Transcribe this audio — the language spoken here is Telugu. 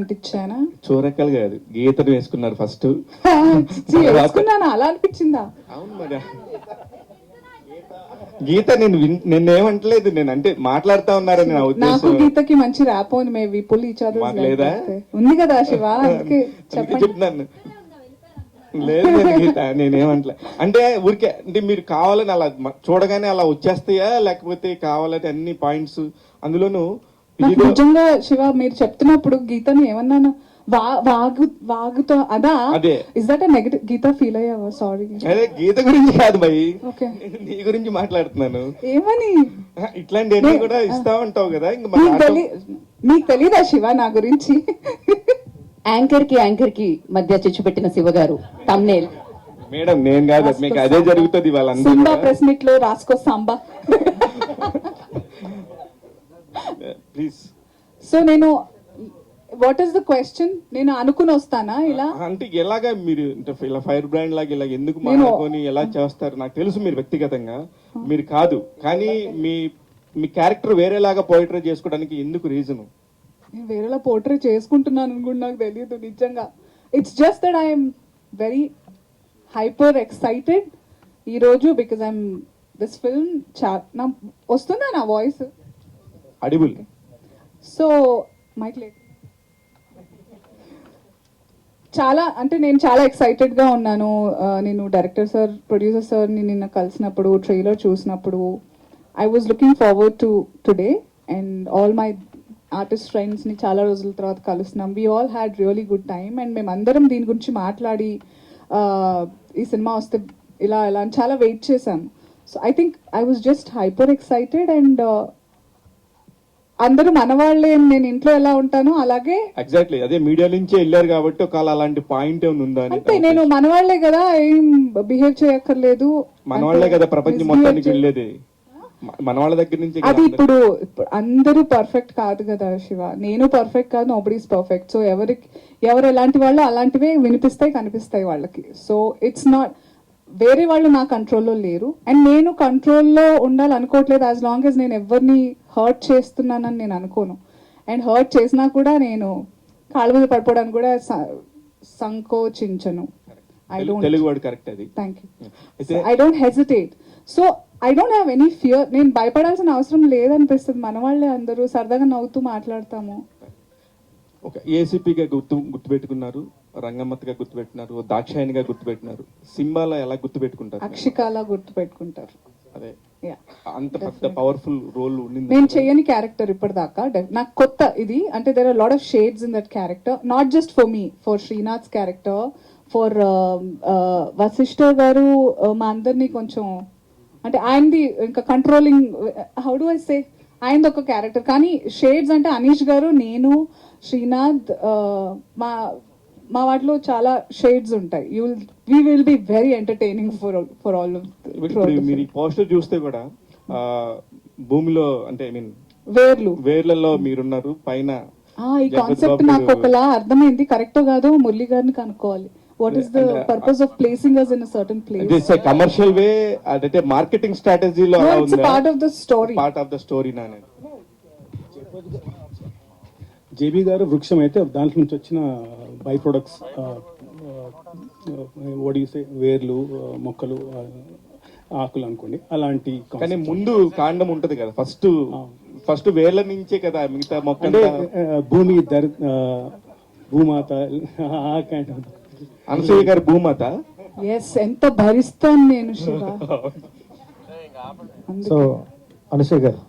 అనిపించానా? చూరక్కలు కాదు, గీతను వేసుకున్నారు ఫస్ట్. వేసుకున్నానా? అలా అనిపించిందా? అవును మరి. గీత నిన్నేమంటలేదు, నేను అంటే మాట్లాడుతా ఉన్నారని నా నాకు ఉద్దేశం. గీతకి మంచి ర్యాప్ ఉంది, మేబీ పుల్ ఈచ్ అదర్ మాకు లేదా? ఉంది కదా శివ, అందుకే అందుకే చెప్పండి. చెప్తున్నాను. లేదు లేదు గీత, నేనేమంటలే. అంటే ఊరికే అంటే మీరు కావాలని అలా చూడగానే అలా వచ్చేస్తాయా, లేకపోతే కావాలని అన్ని పాయింట్స్ అందులోనూ నాకు హీరో నిజంగా శివ మీరు చెప్తున్నప్పుడు గీతని ఏమన్నాను, వాగుతో అదా? అదే. Is that negative? Geetha feel అయ్యావా? సారీ. అదే గీత గురించి కాదు భయ్, ఓకే. నీ గురించి మాట్లాడుతున్నాను. ఏమని? ఇట్లాంటి కూడా ఇస్తా ఉంటావు కదా, ఇంకా మీకు తెలీదా శివ నా గురించి? యాంకర్ కి మధ్య చిచ్చు పెట్టిన శివ గారు తమ్నేల్. మేడం నేను కాదు, మీకు అదే జరుగుతుంది సంబా వాళ్ళందరూ. ప్రెస్ మీట్ లో రాసుకో సాంబా. ప్లీజ్. సో నేను వాట్ ఈస్ ద క్వశ్చన్? నేను అనుకుని వస్తానా ఇలా? అంటే ఎలాగా మీరు ఇలా ఫైర్ బ్రాండ్ లాగా ఇలా ఎందుకు మానుకొని ఎలా చేస్తారు? నాకు తెలుసు మీరు వ్యక్తిగతంగా మీరు కాదు, కానీ మీ క్యారెక్టర్ వేరేలాగా పోయిటరీ చేసుకోవడానికి ఎందుకు రీజన్? నేను వేరేలా పోర్ట్రే చేసుకుంటున్నాను అని కూడా నాకు తెలియదు నిజంగా. It's just that I'm very hyper excited ఈరోజు బికాజ్ ఐఎమ్ దిస్ ఫిల్మ్ నా వస్తుందా నా వాయిస్? అడిబుల్. సో మైక్ లేదు. చాలా అంటే నేను చాలా ఎక్సైటెడ్గా ఉన్నాను. నేను డైరెక్టర్ సార్, ప్రొడ్యూసర్ సార్ని నిన్న కలిసినప్పుడు, ట్రైలర్ చూసినప్పుడు I was looking forward to today and all my artist ఫ్రెండ్స్ని చాలా రోజుల తర్వాత కలుస్తున్నాం. We all had really good time and మేమందరం దీని గురించి మాట్లాడి ఈ సినిమా వస్తే ఇలా ఇలా అని చాలా వెయిట్ చేశాను. So I think I was just hyper excited and అందరూ మనవాళ్లే. నేను ఇంట్లో ఎలా ఉంటానో అలాగే ఎగ్జాక్ట్లీ అదే మీడియా నుంచే వెళ్ళారు కాబట్టి ఒకవేళ అలాంటి పాయింట్ ఏమైనా ఉందా అని. అంతే, నేను మనవాళ్లే కదా, ఏం బిహేవ్ చేయక్కర్లేదు. మనవాళ్లే కదా ప్రపంచం మొత్తానికి వెళ్ళేది, మనవాళ్ళ దగ్గర నుంచి. అది ఇప్పుడు అందరూ పర్ఫెక్ట్ కాదు కదా శివ, నేను పర్ఫెక్ట్ కాదు, నోబడీ ఈస్ పర్ఫెక్ట్. సో ఎవరు ఎలాంటి వాళ్ళు అలాంటివే వినిపిస్తాయి, కనిపిస్తాయి వాళ్ళకి. సో ఇట్స్ నాట్ వేరే వాళ్ళు నా కంట్రోల్లో లేరు అండ్ నేను కంట్రోల్లో ఉండాలనుకోవట్లేదు. యాజ్ లాంగ్ యాజ్ నేను ఎవరిని హర్ట్ చేస్తున్నానని నేను అనుకోను. అండ్ హర్ట్ చేసినా కూడా నేను కాళ్ళ మీద పడిపోవడానికి కూడా సంకోచించను. తెలుగు వర్డ్ కరెక్ట్ అది. Thank you. I don't hesitate. So I don't have any fear. నేను భయపడాల్సిన అవసరం లేదనిపిస్తుంది. మన వాళ్ళే అందరూ సరదాగా నవ్వుతూ మాట్లాడతాము. ఒక ఏసీపీగా గుర్తుపెట్టుకున్నారు, రంగమ్మత్గా గుర్తుపెట్టినారు, దాక్షాయణిగా గుర్తుపెట్టినారు. సింబాలో ఎలా గుర్తుపెట్టుకుంటారు? అక్షికాలా గుర్తుపెట్టుకుంటారు. అదే అంత పెద్ద పవర్ఫుల్ రోల్ ఉండింది. నేను చెయ్యని క్యారెక్టర్ ఇప్పటిదాకా. నాకు కొత్త ఇది. అంటే there are lot of shades in that character, not just for me, for Srinath's character, for Vasishta garu. మా అందరినీ కొంచెం అంటే ఆయనది ఇంకా controlling, how do I say, ఆయనది ఒక క్యారెక్టర్. కానీ షేడ్స్ అంటే అనీష్ గారు, నేను, శ్రీనాథ్, మా వాటిలో చాలా షేడ్స్ ఉంటాయి. We will be very entertaining for all of. మీరు పోస్టర్ చూస్తే కూడా భూమిలో అంటే ఐ మీన్ వేర్లలో మీరున్నారు, పైన ఈ కాన్సెప్ట్ నాకు ఒకలా అర్థమైంది. కరెక్ట్ కాదు, మురళి గారిని కనుక్కోవాలి. What is the purpose of placing us in a certain place? This is a commercial way, that a marketing strategy lo no, it's a part of the story. Part of the story na ne. JB గారు వృక్షం అయితే దాంట్లో నుంచి వచ్చిన బై ప్రొడక్ట్స్ ఓడిసే వేర్లు, మొక్కలు, ఆకులు అనుకోండి, అలాంటి. కానీ ముందు కాండం ఉంటది కదా, ఫస్ట్ వేర్ల నుంచే కదా మిగతా మొక్క. అంటే భూమి భూమాత అనసూయ గారు భూమాత. ఎస్, ఎంత భరిస్తాను నేను శివ. సో అనసూయ గారు